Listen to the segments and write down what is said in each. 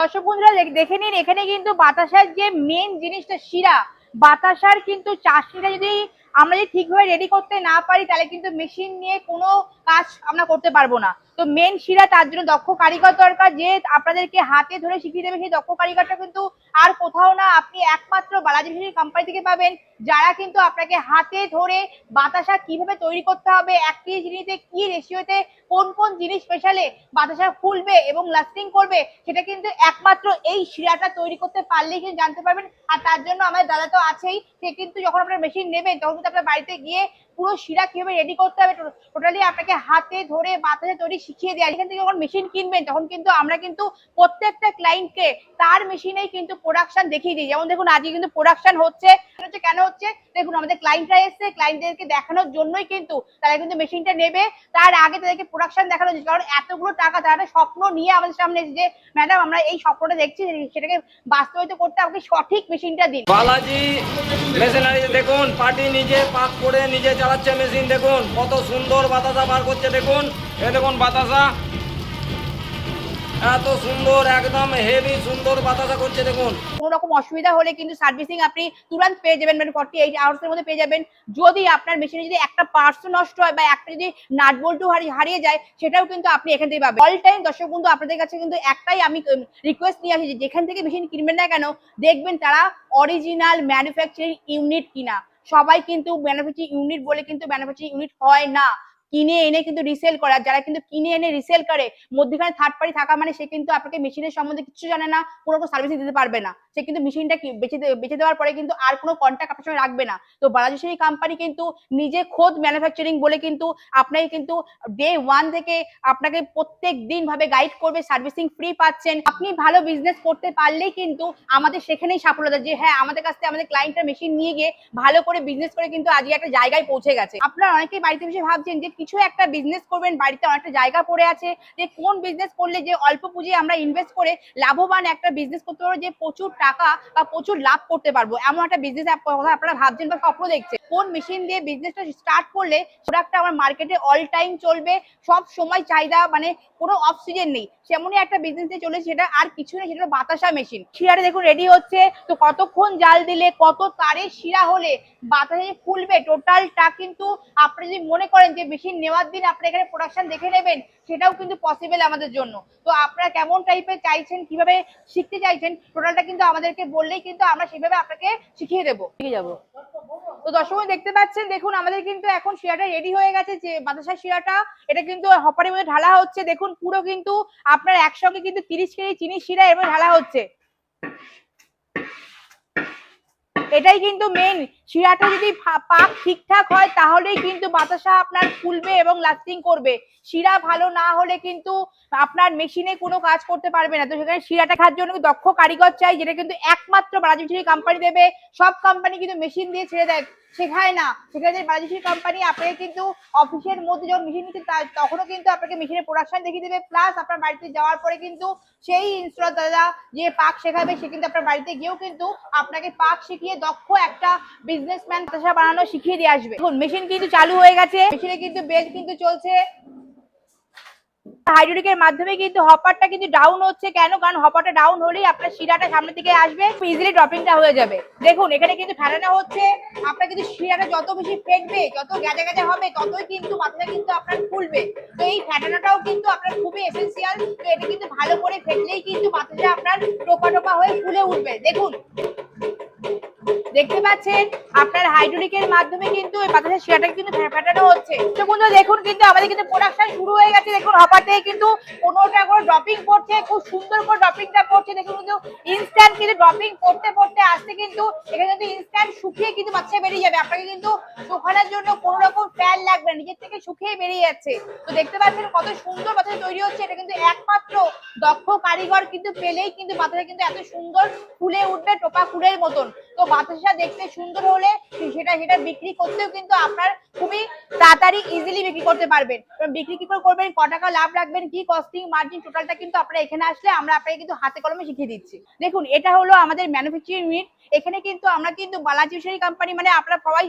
দর্শক বন্ধুরা দেখে নিন, এখানে কিন্তু বাতাসার যে মেন জিনিসটা শিরা, বাতাসার কিন্তু চাষনিটা যদি আমরা যদি ঠিকভাবে রেডি করতে না পারি তাহলে কিন্তু মেশিন নিয়ে কোনো কাজ আমরা করতে পারবো না। তো মেন শিরা, তার জন্য দক্ষ কারিগর দরকার, যে আপনাদেরকে হাতে ধরে শিখিয়ে দেবে। সেই দক্ষ কারিগরটা কিন্তু আর কোথাও না, আপনি একমাত্র বালাজি মেশিন কোম্পানি থেকে পাবেন, যারা কিন্তু আপনাকে হাতে ধরে বাতাসা কিভাবে তৈরি করতে হবে, একটি জিনিসে কি রেশিওতে কোন কোন জিনিস স্পেশালে বাতাসা ফুলবে এবং লাস্টিং করবে, সেটা কিন্তু একমাত্র এই শিরাটা তৈরি করতে পারলেই কিন্তু জানতে পারবেন। আর তার জন্য আমাদের দাদা তো আছেই, সে কিন্তু যখন আপনার মেশিন নেবেন তখন কিন্তু আপনার বাড়িতে গিয়ে পুরো শিরা কিভাবে রেডি করতে হবে টোটালি আপনাকে হাতে ধরে বাতাসা তৈরি শিখিয়ে দেয়। এখান থেকে যখন মেশিন কিনবেন তখন কিন্তু আমরা কিন্তু প্রত্যেকটা ক্লায়েন্টকে তার মেশিনেই কিন্তু প্রোডাকশন দেখিয়ে দিই। যেমন দেখুন আজকে কিন্তু প্রোডাকশন হচ্ছে, কেন হচ্ছে দেখুন, আমাদের ক্লায়েন্টরা এসছে, ক্লায়েন্টদেরকে দেখানোর জন্যই কিন্তু তারা কিন্তু মেশিনটা নেবে। তার আগে তাদেরকে প্রোডাকশন দেখানো হচ্ছে, কারণ এতগুলো টাকা তারা স্বপ্ন নিয়ে আমাদের সামনে যে ম্যাডাম আমরা এই স্বপ্নটা দেখছি, সেটাকে বাস্তবায়িত করতে আমাকে সঠিক মেশিনটা দিন। বালাজি মেশিনারি দেখুন, পার্টি নিজে পাক করে নিজে চালাচ্ছে মেশিন। দেখুন কত সুন্দর বাতাসা বার করছে। দেখুন এ দেখুন বাতাসা এত সুন্দর, একদম হেভি সুন্দর বাতাসা করছে। দেখুন কোনো রকম অসুবিধা হলে কিন্তু সার্ভিসিং আপনি তুরন্ত পেয়ে যাবেন, মানে 48 আওয়ার্স এর মধ্যে পেয়ে যাবেন। যদি আপনার মেশিনে যদি একটা পার্টস নষ্ট হয় বা একটা যদি নাট বল্টু হারিয়ে যায়, সেটাও কিন্তু আপনি এখান থেকে পাবেন। অল টাইম দর্শক বন্ধু আপনাদের কাছে কিন্তু একটাই আমি রিকোয়েস্ট নিয়ে আসি, যেখান থেকে মেশিন কিনবেন না কেন দেখবেন তারা অরিজিনাল ম্যানুফ্যাকচারিং ইউনিট কিনা। সবাই কিন্তু ম্যানুফ্যাকচারিং ইউনিট বলে কিন্তু ম্যানুফ্যাকচারিং ইউনিট হয় না, কিনে এনে কিন্তু রিসেল করা। যারা কিন্তু কিনে এনে রিসেল করে, মধ্যখানে থার্ড পার্টি থাকা মানে সে কিন্তু আপনাকে মেশিনের সম্বন্ধে কিছু জানে না, কোনো সার্ভিস দিতে পারবে না। সে কিন্তু মেশিনটা বেচে দেওয়ার পরে কিন্তু আর কোনো কন্ট্যাক্ট আপনার সঙ্গে রাখবে না। তো বালাজি কোম্পানি কিন্তু নিজে খোদ ম্যানুফ্যাকচারিং বলে কিন্তু আপনাকে কিন্তু ডে 1 থেকে আপনাকে প্রত্যেক দিন ভাবে গাইড করবে, সার্ভিসিং ফ্রি পাচ্ছেন। আপনি ভালো বিজনেস করতে পারলেই কিন্তু আমাদের সেখানেই সাফল্যতা, যে হ্যাঁ আমাদের কাছ থেকে আমাদের ক্লায়েন্টের মেশিন নিয়ে গিয়ে ভালো করে বিজনেস করে কিন্তু আজকে একটা জায়গায় পৌঁছে গেছে। আপনারা অনেকেই বাড়িতে বসে ভাবছেন যে কিছু একটা বিজনেস করবেন, বাড়িতে অনেকটা জায়গা পড়ে আছে, যে কোন বিজনেস করলে যে অল্প পুঁজি আমরা ইনভেস্ট করে লাভবান একটা বিজনেস করতে পারবো, যে প্রচুর টাকা বা প্রচুর লাভ করতে পারবো, এমন একটা বিজনেস কথা আপনারা ভাবছেন বা স্বপ্ন দেখছেন। কোন মেশিন দিয়ে বিজনেসটা স্টার্ট করলে প্রোডাক্টটা আমার মার্কেটে অল টাইম চলবে, সব সময় চাহিদা, মানে কোনো অফ সিজন নেই, সেমনই একটা বিজনেস দিয়ে চলেছে। সেটা আর কিছু নেই, সেটা বাতাসা মেশিন। শিরাটা দেখুন রেডি হচ্ছে, তো কতক্ষণ জাল দিলে কত তারে শিরা হলে বাতাসে ফুলবে টোটালটা কিন্তু আপনি যদি মনে করেন যে মেশিন নেওয়ার দিন আপনি এখানে প্রোডাকশন দেখে নেবেন, সেটাও কিন্তু পসিবল আমাদের জন্য। তো আপনারা কেমন টাইপের চাইছেন, কিভাবে শিখতে চাইছেন, টোটালটা কিন্তু আমাদেরকে বললেই কিন্তু আমরা সেভাবে আপনাকে শিখিয়ে দেবো, শিখে যাবো। তো দর্শক দেখতে পাচ্ছেন, দেখুন আমাদের কিন্তু এখন শিরাটা রেডি হয়ে গেছে, যে বাতাসার শিরাটা এটা কিন্তু হপারের মধ্যে ঢালা হচ্ছে। দেখুন পুরো কিন্তু আপনার একসঙ্গে কিন্তু 30 কেজি চিনির শিরা এর মধ্যে ঢালা হচ্ছে। এটাই কিন্তু মেন, শিরাটা যদি পাক ঠিকঠাক হয় তাহলেই কিন্তু বাতাসা আপনার ফুলবে এবং লাস্টিং করবে। শিরা ভালো না হলে কিন্তু আপনার মেশিনে কোনো কাজ করতে পারবে না। তো সেখানে শিরাটা খাওয়ার জন্য দক্ষ কারিগর চাই, যেটা কিন্তু একমাত্র বালাজি কোম্পানি দেবে। সব কোম্পানি কিন্তু মেশিন দিয়ে ছেড়ে দেয়, শেখায় না। সেখানে বালাজি কোম্পানি আপনাকে কিন্তু অফিসের মধ্যে যখন মেশিন নিচ্ছে তখনও কিন্তু আপনাকে মেশিনের প্রোডাকশন দেখিয়ে দেবে, প্লাস আপনার বাড়িতে যাওয়ার পরে কিন্তু সেই ইনস্টলার দাদা যে পাক শেখাবে, সে কিন্তু আপনার বাড়িতে গিয়েও কিন্তু আপনাকে পাক শিখিয়ে দক্ষ একটা বিজনেসম্যান বাতাসা বানানো শিখিয়ে দিয়ে আসবে। দেখুন মেশিন কিন্তু চালু হয়ে গেছে, মেশিনে কিন্তু বেল কিন্তু চলছে। হাইড্রোলিকের মাধ্যমে কিন্তু হপারটা কিন্তু ডাউন হচ্ছে। কেন? কারণ হপারটা ডাউন হলেই আপনার শিরাটা সামনের দিকে আসবে, ইজিলি ড্রপিংটা হয়ে যাবে। দেখুন এখানে কিন্তু ফেটানো হচ্ছে। আপনার কিন্তু শিরাটা যত বেশি ফেটবে, যত গেজা গেজা হবে, ততই কিন্তু মাথাটা কিন্তু আপনার ফুলবে। তো এই ফেটানোটাও কিন্তু আপনার খুবই এসেন্সিয়াল। তো এটা কিন্তু ভালো করে ফেটলেই কিন্তু মাথাটা আপনার টোপা টোপা হয়ে ফুলে উঠবে। দেখুন দেখতে পাচ্ছেন আপনার হাইড্রোলিকের মাধ্যমে কিন্তু এই বাতাসের শিরাটা কিন্তু ফেটানো হচ্ছে। তো বন্ধুরা দেখুন কিন্তু আমাদের কিন্তু প্রোডাকশন শুরু হয়ে গেছে। দেখুন হপার থেকে কিন্তু 15টা করে ড্রপিং পড়ছে, খুব সুন্দর করে ড্রপিংটা পড়ছে। দেখুন কিন্তু ইনস্ট্যান্ট কিন্তু ড্রপিং পড়তে পড়তে আসতে কিন্তু এখানে কিন্তু ইনস্ট্যান্ট শুকিয়ে কিন্তু বাতাসা বেরিয়ে যাবে। আপনাকে কিন্তু শুকানোর জন্য কোনো রকম ফ্যান লাগবে না, নিজের থেকে শুকিয়ে বেরিয়ে যাচ্ছে। তো দেখতে পাচ্ছেন কত সুন্দর বাতাসা তৈরি হচ্ছে। এটা কিন্তু একমাত্র দক্ষ কারিগর কিন্তু পেলেই কিন্তু বাতাসা কিন্তু এত সুন্দর ফুলে উঠবে, টোপা ফুলের মতন। তো তো বাতাসা দেখতে সুন্দর হলে সেটা সেটা বিক্রি করতেও কিন্তু আপনার খুবই তাড়াতাড়ি ইজিলি বিক্রি করতে পারবেন। বিক্রি কি করে করবেন, ক টাকা লাভ রাখবেন, কি কস্টিং মার্জিন টোটালটা কিন্তু আপনারা এখানে আসলে আমরা আপনাকে কিন্তু হাতে কলমে শিখিয়ে দিচ্ছি। দেখুন এটা হলো আমাদের ম্যানুফ্যাকচারিং ইউনিট। এখানে কিন্তু আমরা কিন্তু বালাজি ফিশারি কোম্পানি, মানে আপনারা সবাই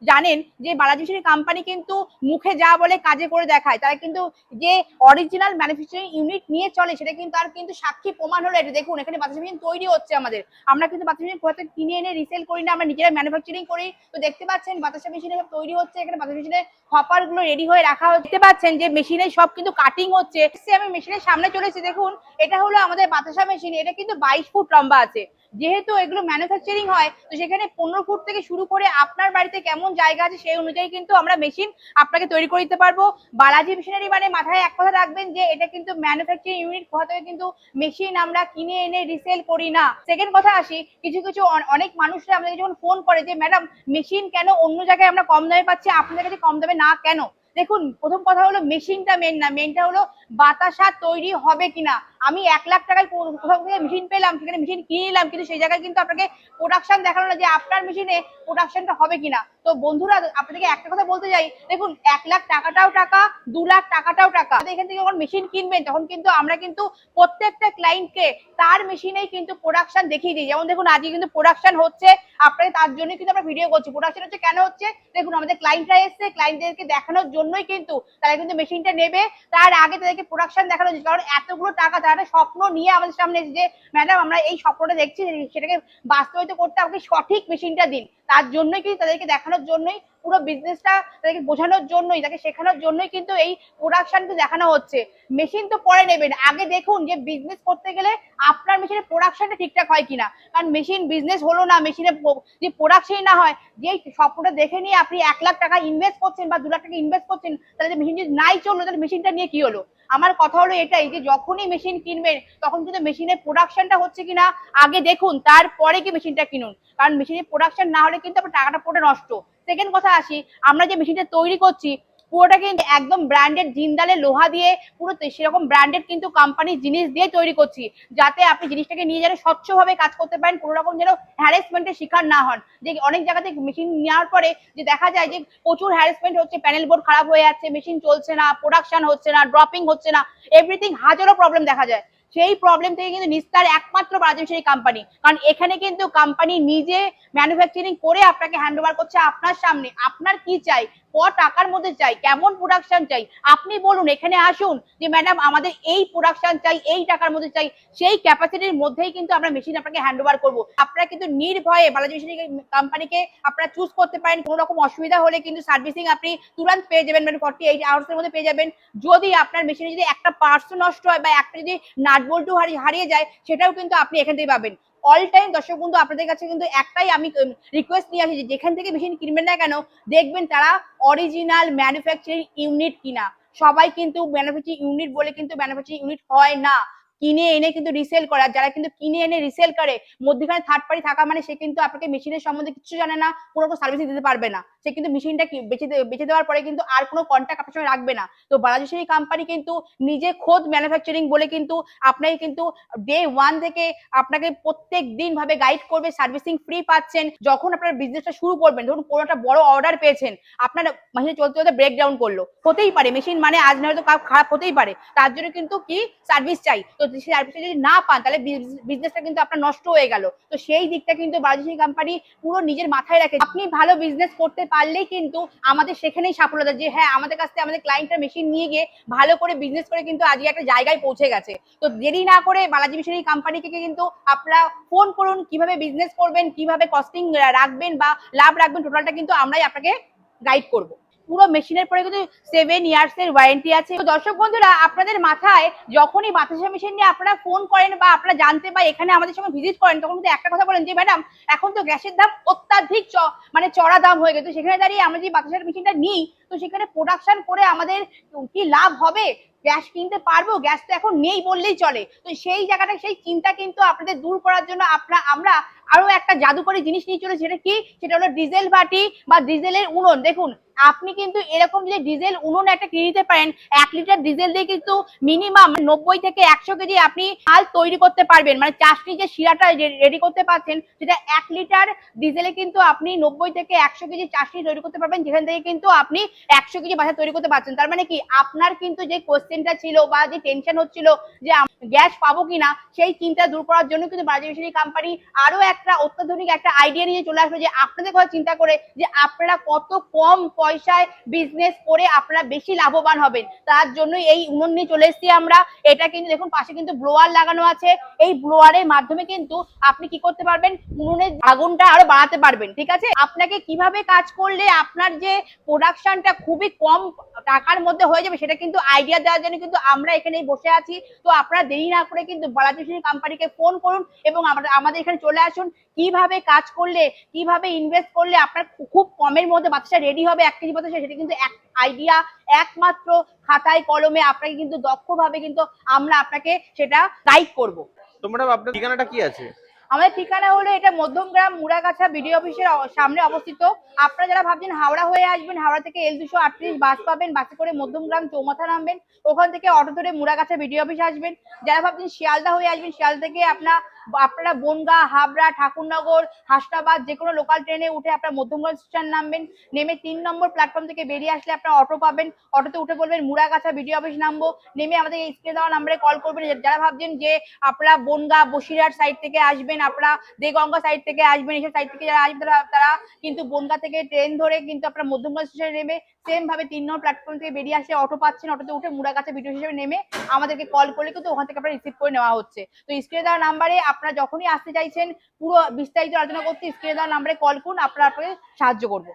জানেন যে বালাজি ফিশারি কোম্পানি কিন্তু মুখে যা বলে কাজে করে দেখায়। তারা কিন্তু যে অরিজিনাল ম্যানুফ্যাকচারিং ইউনিট নিয়ে চলে সেটা কিন্তু তার কিন্তু সাক্ষী প্রমাণ হলো এটা। দেখুন এখানে বাতাসা মেশিন তৈরি হচ্ছে আমাদের, আমরা কিন্তু বাতাসা মেশিন কোথাও কিনে এনে রিসেল করি না, আমরা নিজেরা ম্যানুফ্যাকচারিং করি। তো দেখতে পাচ্ছেন বাতাসা মেশিনে তৈরি হচ্ছে, এখানে বাতাসা মেশিনের হপার গুলো রেডি হয়ে রাখা হচ্ছে। দেখতে পাচ্ছেন যে মেশিনে সব কিন্তু কাটিং হচ্ছে। আমি মেশিনের সামনে চলেছি, দেখুন এটা হলো আমাদের বাতাসা মেশিন। এটা কিন্তু 22 ফুট লম্বা আছে। যেহেতু এগুলো ম্যানুফ্যাকচারিং হয় তো সেখানে 15 ফুট থেকে শুরু করে আপনার বাড়িতে কেমন জায়গা আছে সেই অনুযায়ী কিন্তু আমরা মেশিন আপনাকে তৈরি করে দিতে পারবো। বালাজি মেশিনারি মানে মাথায় এক কথা রাখবেন যে এটা কিন্তু ম্যানুফ্যাকচারিং ইউনিট, কোথা থেকে কিন্তু মেশিন আমরা কিনে এনে রিসেল করি না। সেকেন্ড কথা আসি, কিছু কিছু অনেক মানুষরা আমাদেরকে যখন ফোন করে যে ম্যাডাম মেশিন কেন অন্য জায়গায় আমরা কম দামে পাচ্ছি, আপনাদের কাছে কম দামে না কেন? দেখুন প্রথম কথা হলো মেশিনটা মেন না, মেনটা হলো বাতাসা তৈরি হবে কিনা। আমি 1 লাখ টাকায় কোথাও থেকে মেশিন পেলাম, সেখানে মেশিন কিনে নিলাম, কিন্তু সেই জায়গায় কিন্তু আপনাকে প্রোডাকশন দেখানো না যে আপনার মেশিনে প্রোডাকশনটা হবে কিনা। তো বন্ধুরা আপনাদেরকে একটা কথা বলতে চাই, দেখুন 1 লাখ টাকাটাও টাকা, 2 লাখ টাকাটাও টাকা। এখান থেকে যখন মেশিন কিনবেন তখন কিন্তু আমরা কিন্তু প্রত্যেকটা ক্লায়েন্টকে তার মেশিনেই কিন্তু প্রোডাকশন দেখিয়ে দিই। যেমন দেখুন আজকে কিন্তু প্রোডাকশন হচ্ছে, আপনাদের তার জন্য কিন্তু আমরা ভিডিও করছি। প্রোডাকশন হচ্ছে কেন হচ্ছে, দেখুন আমাদের ক্লায়েন্টরা এসছে, ক্লায়েন্টদেরকে দেখানোর জন্যই কিন্তু তারা কিন্তু মেশিনটা নেবে। তার আগে তাদেরকে প্রোডাকশন দেখানো হচ্ছে, কারণ এতগুলো টাকা তারা স্বপ্ন নিয়ে আমাদের সামনে এসে যে ম্যাডাম আমরা এই স্বপ্নটা দেখছি, সেটাকে বাস্তবায়িত করতে আমাকে সঠিক মেশিনটা দিন। তার জন্যই কিন্তু তাদেরকে দেখানোর জন্যই, পুরো বিজনেসটা তাদেরকে বোঝানোর জন্যই, তাকে শেখানোর জন্যই কিন্তু এই প্রোডাকশনকে দেখানো হচ্ছে। মেশিন তো পরে নেবেন, আগে দেখুন যে বিজনেস করতে গেলে আপনার মেশিনের প্রোডাকশনটা ঠিকঠাক হয় কিনা। কারণ মেশিন বিজনেস হলো না, মেশিনে যে প্রোডাকশনই না হয়, যে স্বপ্নটা দেখে নিয়ে আপনি 1 লাখ টাকা ইনভেস্ট করছেন বা 2 লাখ টাকা ইনভেস্ট করছেন, তাহলে মেশিন যদি নাই চললো তাহলে মেশিনটা নিয়ে কি হলো। আমার কথা হলো এটাই যে যখনই মেশিন কিনবেন তখন কিন্তু মেশিনের প্রোডাকশনটা হচ্ছে কিনা আগে দেখুন, তারপরে কি মেশিনটা কিনুন। কারণ মেশিনের প্রোডাকশন না হলে কিন্তু আপনার টাকাটা পুরো নষ্ট। সেকেন্ড কথা আসি, আমরা যে মেশিনটা তৈরি করছি পুরোটা কিন্তু একদম ব্র্যান্ডেড জিন্দালের লোহা দিয়ে, পুরো সেরকম ব্র্যান্ডেড কিন্তু কোম্পানির জিনিস দিয়ে তৈরি করছি, যাতে আপনি জিনিসটাকে নিয়ে যেন স্বচ্ছভাবে কাজ করতে পারেন, কোনো রকম যেন হ্যারাসমেন্টের শিকার না হন। যে অনেক জায়গাতে মেশিন নেওয়ার পরে যে দেখা যায় যে প্রচুর হ্যারাসমেন্ট হচ্ছে, প্যানেল বোর্ড খারাপ হয়ে যাচ্ছে, মেশিন চলছে না, প্রোডাকশন হচ্ছে না, ড্রপিং হচ্ছে না, এভরিথিং হাজারো প্রবলেম দেখা যায়। সেই প্রবলেম থেকে কিন্তু নিস্তার একমাত্র বালাজি ফিশারি কোম্পানি। কারণ এখানে কিন্তু কোম্পানি নিজে ম্যানুফ্যাকচারিং করে আপনাকে হ্যান্ড ওভার করছে আপনার সামনে। আপনার কি চাই, ক টাকার মধ্যে চাই, কেমন প্রোডাকশন চাই, আপনি বলুন, এখানে আসুন যে ম্যাডাম আমাদের এই প্রোডাকশন চাই, এই টাকার মধ্যে চাই, সেই ক্যাপাসিটির মধ্যেই কিন্তু আমরা মেশিন আপনাকে হ্যান্ড ওভার করবো। আপনারা কিন্তু নির্ভয়ে বালাজি ফিশারি কোম্পানিকে আপনারা চুজ করতে পারেন। কোনো রকম অসুবিধা হলে কিন্তু সার্ভিসিং আপনি তুরন্ত পেয়ে যাবেন, মানে 48 আওয়ার্স এর মধ্যে পেয়ে যাবেন। যদি আপনার মেশিনে যদি একটা পার্টস নষ্ট হয় বা একটা যদি নাট বল্টু হারিয়ে যায়, সেটাও কিন্তু আপনি এখান থেকে পাবেন। অল টাইম দর্শক বন্ধু আপনাদের কাছে কিন্তু একটাই আমি রিকোয়েস্ট নিয়ে আসি, যেখান থেকে মেশিন কিনবেন না কেন দেখবেন তারা অরিজিনাল ম্যানুফ্যাকচারিং ইউনিট কিনা। সবাই কিন্তু ম্যানুফ্যাকচারিং ইউনিট বলে কিন্তু ম্যানুফ্যাকচারিং ইউনিট হয় না, কিনে এনে কিন্তু রিসেল করে। আর যারা কিন্তু কিনে এনে রিসেল করে, মধ্যখানে থার্ড পার্টি থাকা মানে সে কিন্তু আপনাকে মেশিনের সম্বন্ধে কিছু জানে না, কোনো রকম সার্ভিস দিতে পারবে না। সে কিন্তু মেশিনটা বেচে দেওয়ার পরে কিন্তু আর কোনো কন্ট্যাক্ট আপনার সঙ্গে রাখবে না। তো বালাজি ফিশারি কোম্পানি কিন্তু নিজে খোদ ম্যানুফ্যাকচারিং বলে কিন্তু আপনাকে কিন্তু ডে 1 থেকে আপনাকে প্রত্যেক দিন ভাবে গাইড করবে, সার্ভিসিং ফ্রি পাচ্ছেন। যখন আপনার বিজনেসটা শুরু করবেন, ধরুন কোনো একটা বড় অর্ডার পেয়েছেন, আপনার মেশিন চলতে চলতে ব্রেকডাউন করলো, হতেই পারে, মেশিন মানে আজ না হয়তো খারাপ হতেই পারে, তার জন্য কিন্তু কি সার্ভিস চাই। তো সেই সার্ভিসটা যদি না পান তাহলে বিজনেসটা কিন্তু আপনার নষ্ট হয়ে গেল। তো সেই দিকটা কিন্তু বালাজি ফিশারি কোম্পানি পুরো নিজের মাথায় রাখে। আপনি ভালো বিজনেস করতে পারলেই কিন্তু আমাদের সেখানেই সাফল্যতা, যে হ্যাঁ আমাদের কাছ থেকে আমাদের ক্লায়েন্টরা মেশিন নিয়ে গিয়ে ভালো করে বিজনেস করে কিন্তু আজকে একটা জায়গায় পৌঁছে গেছে। তো দেরি না করে বালাজি ফিশারি কোম্পানিকে কিন্তু আপনারা ফোন করুন, কিভাবে বিজনেস করবেন, কিভাবে কস্টিং রাখবেন বা লাভ রাখবেন, টোটালটা কিন্তু আমরাই আপনাকে গাইড করব। পুরো মেশিনের পরে কিন্তু 7 ইয়ার্স এর ওয়ারেন্টি আছে। তো দর্শক বন্ধুরা আপনাদের মাথায় যখনই বাতাসা মেশিন নিয়ে আপনারা ফোন করেন বা আপনারা জানতে বা এখানে আমাদের সঙ্গে ভিজিট করেন, তখন কিন্তু একটা কথা বলেন যে ম্যাডাম এখন তো গ্যাসের দাম অত্যাধিক মানে চড়া দাম হয়ে গেছে, সেখানে দাঁড়িয়ে আমরা যদি বাতাসার মেশিনটা নিই তো সেখানে প্রোডাকশন করে আমাদের কি লাভ হবে? গ্যাস কিনতে পারবো? গ্যাস তো এখন নেই বললেই চলে। তো সেই জায়গাটা, সেই চিন্তা কিন্তু আপনাদের দূর করার জন্য আমরা আরো একটা জাদুকরী জিনিস নিয়ে চলেছি। সেটা কি? সেটা হলো ডিজেল বাটি বা ডিজেলের উনুন। দেখুন, আপনি কিন্তু এরকম যে ডিজেল উনুন একটা কিনে নিতে পারেন, 1 লিটার ডিজেল দিয়ে কিন্তু মিনিমাম 90 থেকে 100 কেজি আপনি চাল তৈরি করতে পারবেন। মানে চাষনি যে শিরাটা রেডি করতে পারছেন, সেটা 1 লিটার ডিজেলে কিন্তু আপনি 90 থেকে 100 কেজি চাষনি তৈরি করতে পারবেন, যেখান থেকে কিন্তু আপনি 100 কেজি বাসা তৈরি করতে পারছেন। তার মানে কি, আপনার কিন্তু যে কোশ্চেনটা ছিল বা যে টেনশন হচ্ছিল যে গ্যাস পাবো কিনা, সেই চিন্তা দূর করার জন্য কিন্তু বালাজি মেশিনারি কোম্পানি আরো একটা অত্যাধুনিক একটা আইডিয়া নিয়ে চলে আসলো, যে আপনাদের কথা চিন্তা করে যে আপনারা কত কম পয়সায় বিজনেস করে আপনারা বেশি লাভবান হবেন। তার জন্য এই উনুন নিয়ে চলে এসেছি আমরা। এটা কিন্তু দেখুন, পাশে কিন্তু ব্লোয়ার লাগানো আছে। এই ব্লোয়ারের মাধ্যমে কিন্তু আপনি কি করতে পারবেন, উনুনের আগুনটা আরো বাড়াতে পারবেন। ঠিক আছে, আপনাকে কিভাবে কাজ করলে আপনার যে প্রোডাকশনটা খুবই কম টাকার মধ্যে হয়ে যাবে, সেটা কিন্তু আইডিয়া দেওয়ার জন্য কিন্তু আমরা এখানেই বসে আছি। তো আপনারা দেরি না করে কিন্তু বালাজি মেশিনারি কোম্পানিকে ফোন করুন এবং আমাদের এখানে চলে আসুন। কিভাবে কাজ করলে, কিভাবে ইনভেস্ট করলে আপনার খুব কমের মধ্যে বাতাসা রেডি হবে 1 কেজি বাতাসা, সেটা কিন্তু এক আইডিয়া একমাত্র খাতায় কলমে আপনাকে কিন্তু দক্ষভাবে কিন্তু আমরা আপনাকে সেটা গাইড করব। তো ম্যাডাম আপনার ঠিকানাটা কি আছে? আমাদের ঠিকানা হলো এটা মধ্যমগ্রাম মুড়াগাছা বিডিও অফিসের সামনে অবস্থিত। আপনারা যারা ভাবছেন হাওড়া হয়ে আসবেন, হাওড়া থেকে L238 বাস পাবেন, বাসে করে মধ্যমগ্রাম চৌমাথা নামবেন, ওখান থেকে অটো ধরে মুড়াগাছা বিডিও অফিস আসবেন। যারা ভাবছেন শিয়ালদা হয়ে আসবেন, শিয়ালদা থেকে আপনারা বনগাঁ, হাবড়া, ঠাকুরনগর, হাসনাবাদ যে কোনো লোকাল ট্রেনে উঠে আপনারা মধ্যমগ্রাম স্টেশন নামবেন। নেমে 3 নম্বর প্ল্যাটফর্ম থেকে বেরিয়ে আসলে আপনারা অটো পাবেন। অটোতে উঠে বলবেন মুড়াগাছা বিডিও অফিস নামবো। নেমে আমাদের এই স্ক্রিনে দেওয়া নাম্বারে কল করবেন। যারা ভাবছেন যে আপনারা বনগাঁ, বসিরহাট সাইড থেকে আসবেন, আপনারা দেগঙ্গা সাইড থেকে আসবেন, এইসব সাইড থেকে যারা আসবেন তারা কিন্তু বনগাঁ থেকে ট্রেন ধরে কিন্তু আপনারা মধ্যমগ্রাম স্টেশনে নেমে সেম ভাবে 3 নম্বর প্ল্যাটফর্ম থেকে বেরিয়ে আসলে অটো পাচ্ছেন। অটোতে উঠে মুড়াগাছা বিডিও হিসেবে নেমে আমাদেরকে কল করলে কিন্তু ওখান থেকে আপনারা রিসিভ করে নেওয়া হচ্ছে। তো স্ক্রিনে দেওয়া নাম্বারে আপনারা যখনই আসতে চাইছেন, পুরো বিস্তারিত আলোচনা করতে স্ক্রিনে দেওয়া নাম্বারে কল করুন, আপনারা আপনাকে সাহায্য করবো।